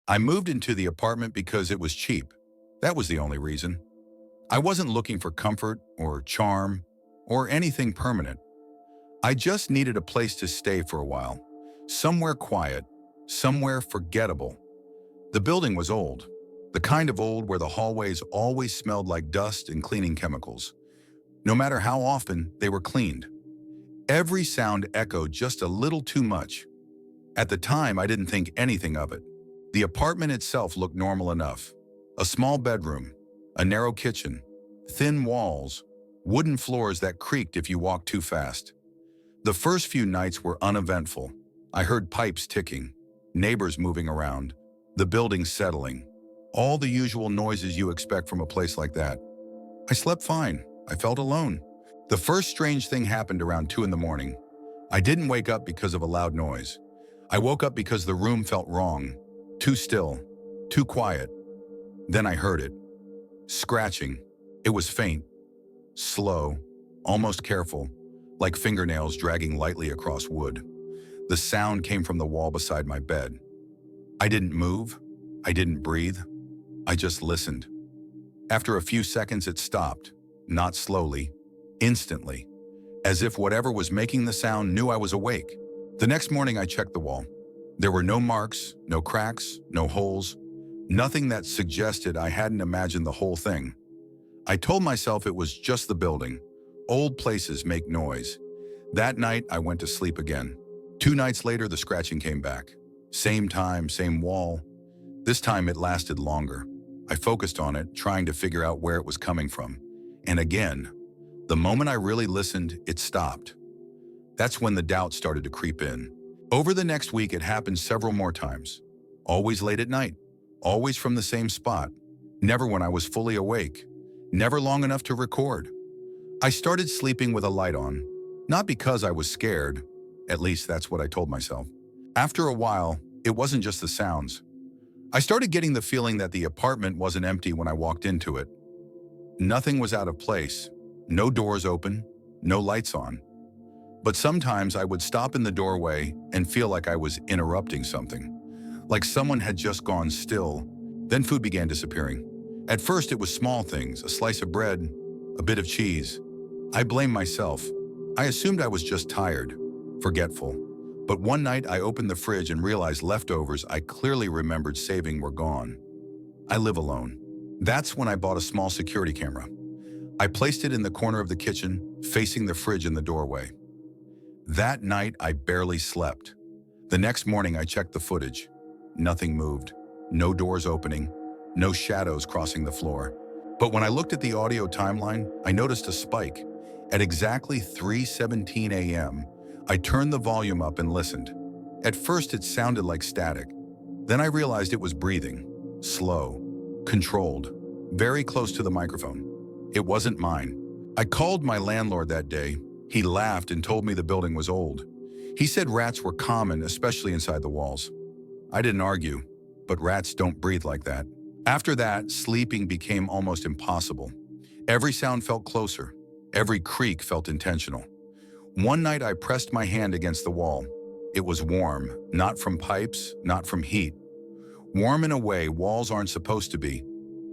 I moved into the apartment because it was cheap. That was the only reason. I wasn't looking for comfort or charm or anything permanent. I just needed a place to stay for a while. Somewhere quiet, somewhere forgettable. The building was old. The kind of old where the hallways always smelled like dust and cleaning chemicals, no matter how often they were cleaned. Every sound echoed just a little too much. At the time, I didn't think anything of it. The apartment itself looked normal enough. A small bedroom, a narrow kitchen, thin walls, wooden floors that creaked if you walked too fast. The first few nights were uneventful. I heard pipes ticking, neighbors moving around, the building settling, all the usual noises you expect from a place like that. I slept fine. I felt alone. The first strange thing happened around 2 in the morning. I didn't wake up because of a loud noise. I woke up because the room felt wrong, too still, too quiet. Then I heard it. Scratching. It was faint, slow, almost careful, like fingernails dragging lightly across wood. The sound came from the wall beside my bed. I didn't move. I didn't breathe. I just listened. After a few seconds, it stopped, not slowly, instantly, as if whatever was making the sound knew I was awake. The next morning, I checked the wall. There were no marks, no cracks, no holes, nothing that suggested I hadn't imagined the whole thing. I told myself it was just the building. Old places make noise. That night, I went to sleep again. 2 nights later, the scratching came back. Same time, same wall. This time it lasted longer. I focused on it, trying to figure out where it was coming from. And again, the moment I really listened, it stopped. That's when the doubt started to creep in. Over the next week, it happened several more times. Always late at night, always from the same spot, never when I was fully awake, never long enough to record. I started sleeping with a light on, not because I was scared, at least that's what I told myself. After a while, it wasn't just the sounds. I started getting the feeling that the apartment wasn't empty when I walked into it. Nothing was out of place, no doors open, no lights on. But sometimes I would stop in the doorway and feel like I was interrupting something, like someone had just gone still. Then food began disappearing. At first it was small things, a slice of bread, a bit of cheese. I blamed myself. I assumed I was just tired, forgetful. But one night I opened the fridge and realized leftovers I clearly remembered saving were gone. I live alone. That's when I bought a small security camera. I placed it in the corner of the kitchen, facing the fridge in the doorway. That night, I barely slept. The next morning, I checked the footage. Nothing moved. No doors opening. No shadows crossing the floor. But when I looked at the audio timeline, I noticed a spike. At exactly 3:17 a.m., I turned the volume up and listened. At first, it sounded like static. Then I realized it was breathing. Slow. Controlled. Very close to the microphone. It wasn't mine. I called my landlord that day. He laughed and told me the building was old. He said rats were common, especially inside the walls. I didn't argue, but rats don't breathe like that. After that, sleeping became almost impossible. Every sound felt closer. Every creak felt intentional. One night I pressed my hand against the wall. It was warm, not from pipes, not from heat. Warm in a way walls aren't supposed to be.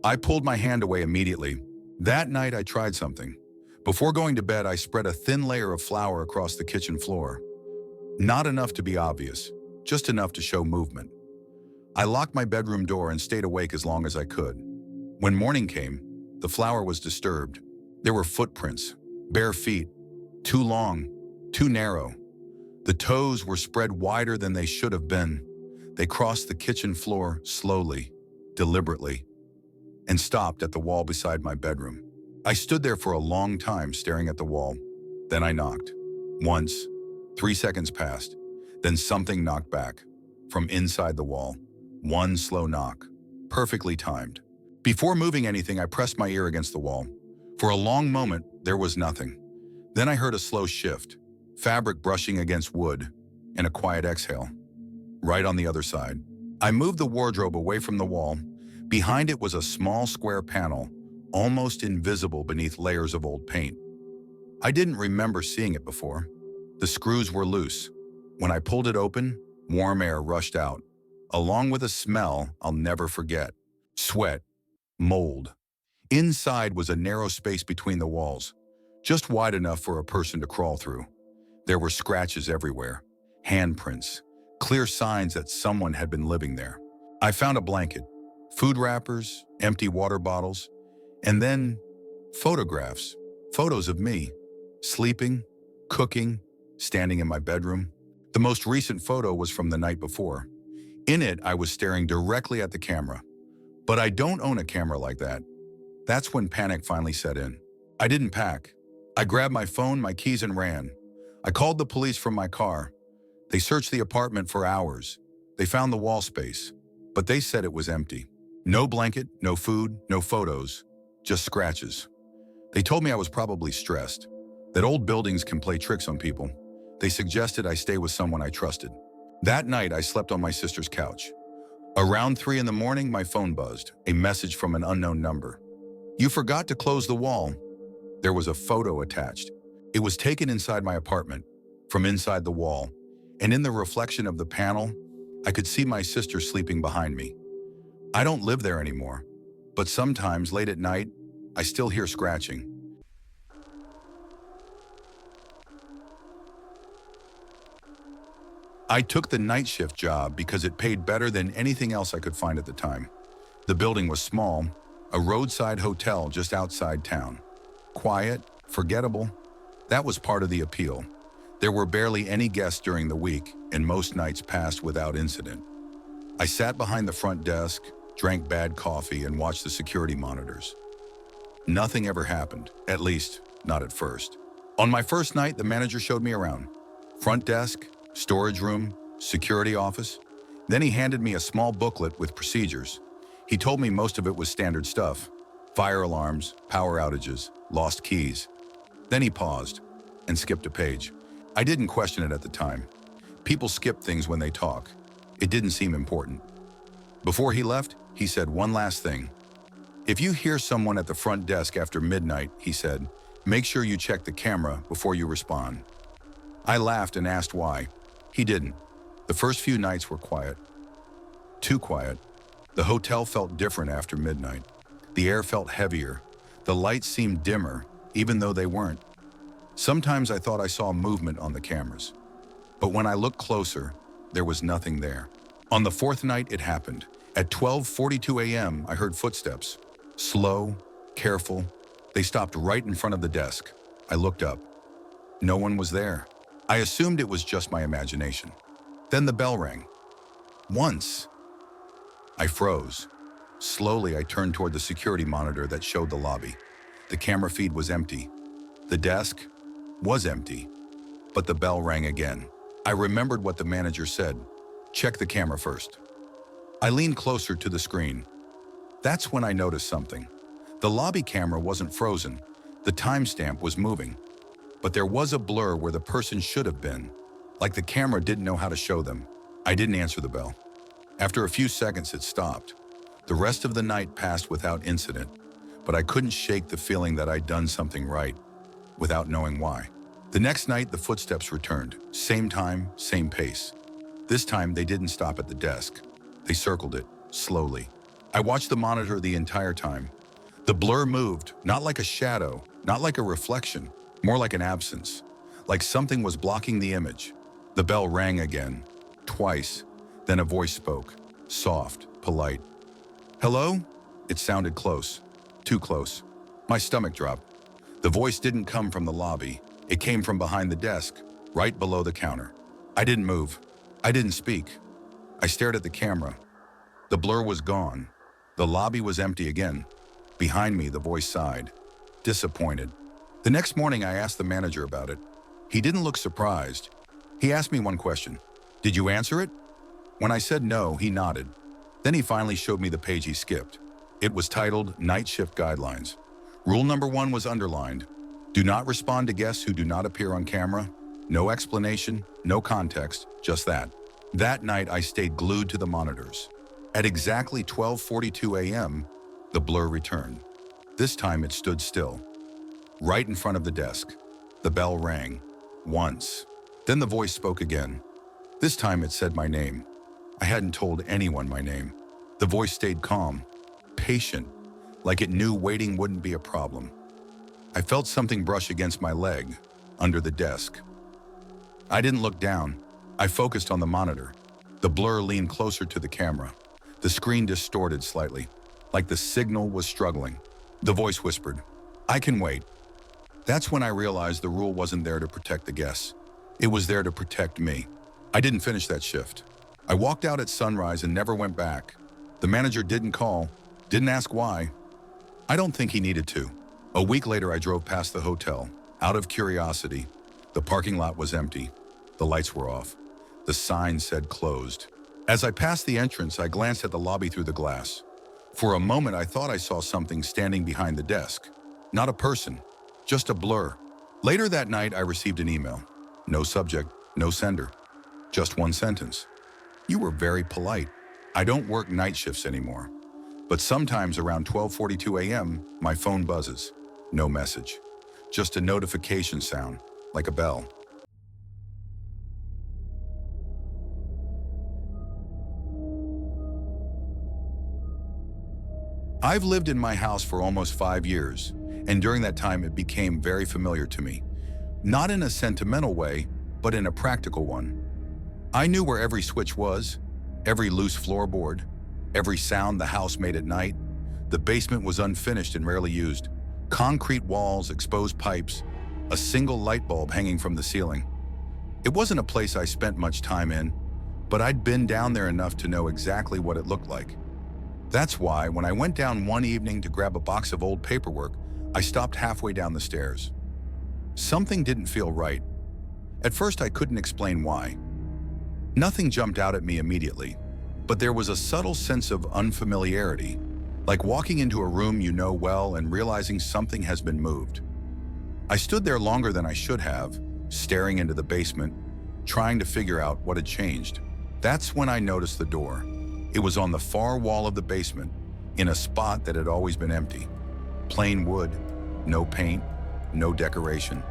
I pulled my hand away immediately. That night I tried something. Before going to bed, I spread a thin layer of flour across the kitchen floor. Not enough to be obvious, just enough to show movement. I locked my bedroom door and stayed awake as long as I could. When morning came, the flour was disturbed. There were footprints, bare feet, too long, too narrow. The toes were spread wider than they should have been. They crossed the kitchen floor slowly, deliberately, and stopped at the wall beside my bedroom. I stood there for a long time staring at the wall. Then I knocked. Once, 3 seconds passed. Then something knocked back. From inside the wall. One slow knock. Perfectly timed. Before moving anything, I pressed my ear against the wall. For a long moment, there was nothing. Then I heard a slow shift. Fabric brushing against wood. And a quiet exhale. Right on the other side. I moved the wardrobe away from the wall. Behind it was a small square panel, almost invisible beneath layers of old paint. I didn't remember seeing it before. The screws were loose. When I pulled it open, warm air rushed out. along with a smell I'll never forget. Sweat, mold. Inside was a narrow space between the walls, just wide enough for a person to crawl through. There were scratches everywhere, handprints, clear signs that someone had been living there. I found a blanket, food wrappers, empty water bottles, and then photographs, photos of me, sleeping, cooking, standing in my bedroom. The most recent photo was from the night before. In it, I was staring directly at the camera. But I don't own a camera like that. That's when panic finally set in. I didn't pack. I grabbed my phone, my keys, and ran. I called the police from my car. They searched the apartment for hours. They found the wall space, but they said it was empty. No blanket, no food, no photos, just scratches. They told me I was probably stressed, that old buildings can play tricks on people. They suggested I stay with someone I trusted. That night, I slept on my sister's couch. Around 3 in the morning, my phone buzzed, a message from an unknown number. "You forgot to close the wall." There was a photo attached. It was taken inside my apartment, from inside the wall, and in the reflection of the panel, I could see my sister sleeping behind me. I don't live there anymore, but sometimes late at night, I still hear scratching. I took the night shift job because it paid better than anything else I could find at the time. The building was small, a roadside hotel just outside town. Quiet, forgettable. That was part of the appeal. There were barely any guests during the week, and most nights passed without incident. I sat behind the front desk, drank bad coffee, and watched the security monitors. Nothing ever happened, at least, not at first. On my first night, the manager showed me around. Front desk, storage room, security office. Then he handed me a small booklet with procedures. He told me most of it was standard stuff. Fire alarms, power outages, lost keys. Then he paused and skipped a page. I didn't question it at the time. People skip things when they talk. It didn't seem important. Before he left, he said one last thing. "If you hear someone at the front desk after midnight," he said, "make sure you check the camera before you respond." I laughed and asked why. He didn't. The first few nights were quiet. Too quiet. The hotel felt different after midnight. The air felt heavier. The lights seemed dimmer, even though they weren't. Sometimes I thought I saw movement on the cameras. But when I looked closer, there was nothing there. On the fourth night, it happened. At 12:42 a.m., I heard footsteps. Slow, careful. They stopped right in front of the desk. I looked up. No one was there. I assumed it was just my imagination. Then the bell rang. Once. I froze. Slowly, I turned toward the security monitor that showed the lobby. The camera feed was empty. The desk was empty. But the bell rang again. I remembered what the manager said. "Check the camera first." I leaned closer to the screen. That's when I noticed something. The lobby camera wasn't frozen. The timestamp was moving. But there was a blur where the person should have been, like the camera didn't know how to show them. I didn't answer the bell. After a few seconds, it stopped. The rest of the night passed without incident, but I couldn't shake the feeling that I'd done something right, without knowing why. The next night, the footsteps returned. Same time, same pace. This time, they didn't stop at the desk. They circled it, slowly. I watched the monitor the entire time. The blur moved, not like a shadow, not like a reflection, more like an absence, like something was blocking the image. The bell rang again, twice. Then a voice spoke, soft, polite. "Hello?" It sounded close, too close. My stomach dropped. The voice didn't come from the lobby. It came from behind the desk, right below the counter. I didn't move. I didn't speak. I stared at the camera. The blur was gone. The lobby was empty again. Behind me, the voice sighed, disappointed. The next morning, I asked the manager about it. He didn't look surprised. He asked me one question. "Did you answer it?" When I said no, he nodded. Then he finally showed me the page he skipped. It was titled Night Shift Guidelines. Rule number 1 was underlined. Do not respond to guests who do not appear on camera. No explanation, no context, just that. That night, I stayed glued to the monitors. At exactly 12:42 a.m., the blur returned. This time it stood still, right in front of the desk. The bell rang, once. Then the voice spoke again. This time it said my name. I hadn't told anyone my name. The voice stayed calm, patient, like it knew waiting wouldn't be a problem. I felt something brush against my leg, under the desk. I didn't look down. I focused on the monitor. The blur leaned closer to the camera. The screen distorted slightly, like the signal was struggling. The voice whispered, "I can wait." That's when I realized the rule wasn't there to protect the guests. It was there to protect me. I didn't finish that shift. I walked out at sunrise and never went back. The manager didn't call, didn't ask why. I don't think he needed to. A week later, I drove past the hotel. Out of curiosity, the parking lot was empty. The lights were off. The sign said closed. As I passed the entrance, I glanced at the lobby through the glass. For a moment, I thought I saw something standing behind the desk. Not a person, just a blur. Later that night, I received an email. No subject, no sender. Just one sentence. "You were very polite. I don't work night shifts anymore. But sometimes around 12:42 a.m., my phone buzzes. No message. Just a notification sound, like a bell." I've lived in my house for almost 5 years, and during that time it became very familiar to me. Not in a sentimental way, but in a practical one. I knew where every switch was, every loose floorboard, every sound the house made at night. The basement was unfinished and rarely used. Concrete walls, exposed pipes, a single light bulb hanging from the ceiling. It wasn't a place I spent much time in, but I'd been down there enough to know exactly what it looked like. That's why, when I went down one evening to grab a box of old paperwork, I stopped halfway down the stairs. Something didn't feel right. At first, I couldn't explain why. Nothing jumped out at me immediately, but there was a subtle sense of unfamiliarity, like walking into a room you know well and realizing something has been moved. I stood there longer than I should have, staring into the basement, trying to figure out what had changed. That's when I noticed the door. It was on the far wall of the basement, in a spot that had always been empty. Plain wood, no paint, no decoration.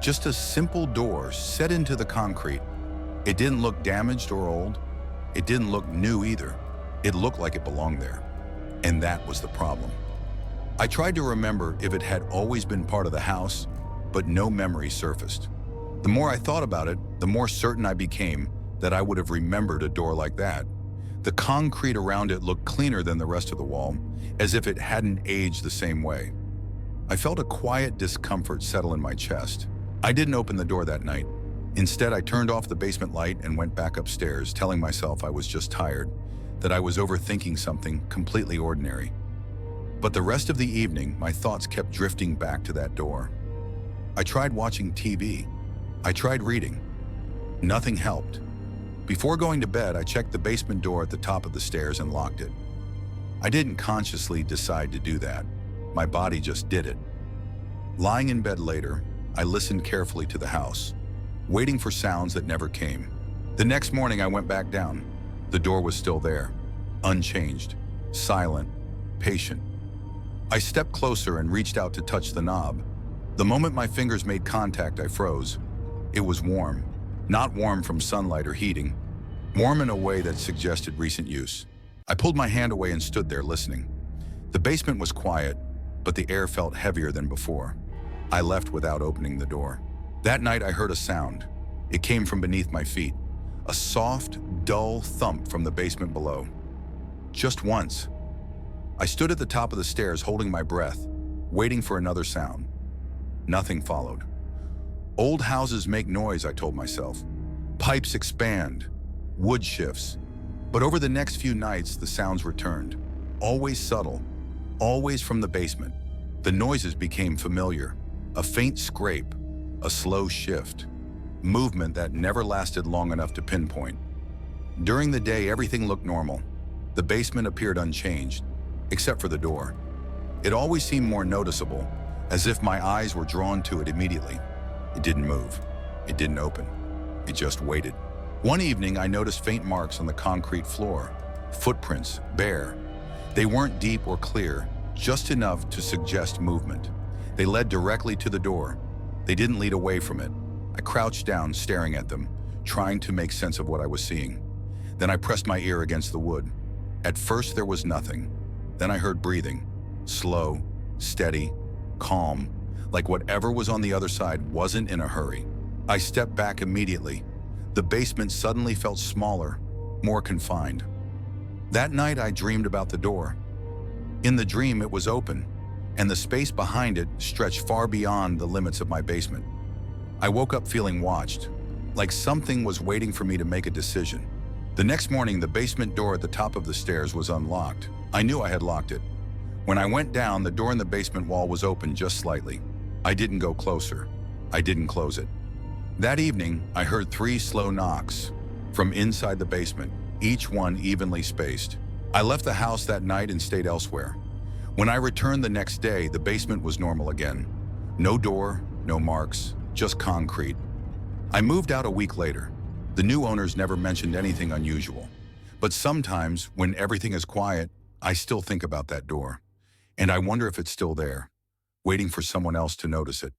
Just a simple door set into the concrete. It didn't look damaged or old. It didn't look new either. It looked like it belonged there. And that was the problem. I tried to remember if it had always been part of the house, but no memory surfaced. The more I thought about it, the more certain I became that I would have remembered a door like that. The concrete around it looked cleaner than the rest of the wall, as if it hadn't aged the same way. I felt a quiet discomfort settle in my chest. I didn't open the door that night. Instead, I turned off the basement light and went back upstairs, telling myself I was just tired, that I was overthinking something completely ordinary. But the rest of the evening, my thoughts kept drifting back to that door. I tried watching TV. I tried reading. Nothing helped. Before going to bed, I checked the basement door at the top of the stairs and locked it. I didn't consciously decide to do that. My body just did it. Lying in bed later, I listened carefully to the house, waiting for sounds that never came. The next morning, I went back down. The door was still there, unchanged, silent, patient. I stepped closer and reached out to touch the knob. The moment my fingers made contact, I froze. It was warm. Not warm from sunlight or heating, warm in a way that suggested recent use. I pulled my hand away and stood there listening. The basement was quiet, but the air felt heavier than before. I left without opening the door. That night I heard a sound. It came from beneath my feet, a soft, dull thump from the basement below. Just once. I stood at the top of the stairs holding my breath, waiting for another sound. Nothing followed. Old houses make noise, I told myself. Pipes expand, wood shifts. But over the next few nights, the sounds returned. Always subtle, always from the basement. The noises became familiar. A faint scrape, a slow shift. Movement that never lasted long enough to pinpoint. During the day, everything looked normal. The basement appeared unchanged, except for the door. It always seemed more noticeable, as if my eyes were drawn to it immediately. It didn't move. It didn't open. It just waited. One evening, I noticed faint marks on the concrete floor. Footprints, bare. They weren't deep or clear, just enough to suggest movement. They led directly to the door. They didn't lead away from it. I crouched down, staring at them, trying to make sense of what I was seeing. Then I pressed my ear against the wood. At first there was nothing. Then I heard breathing. Slow, steady, calm, like whatever was on the other side wasn't in a hurry. I stepped back immediately. The basement suddenly felt smaller, more confined. That night I dreamed about the door. In the dream it was open, and the space behind it stretched far beyond the limits of my basement. I woke up feeling watched, like something was waiting for me to make a decision. The next morning, the basement door at the top of the stairs was unlocked. I knew I had locked it. When I went down, the door in the basement wall was open just slightly. I didn't go closer. I didn't close it. That evening, I heard 3 slow knocks from inside the basement, each one evenly spaced. I left the house that night and stayed elsewhere. When I returned the next day, the basement was normal again. No door, no marks, just concrete. I moved out a week later. The new owners never mentioned anything unusual. But sometimes, when everything is quiet, I still think about that door. And I wonder if it's still there, waiting for someone else to notice it.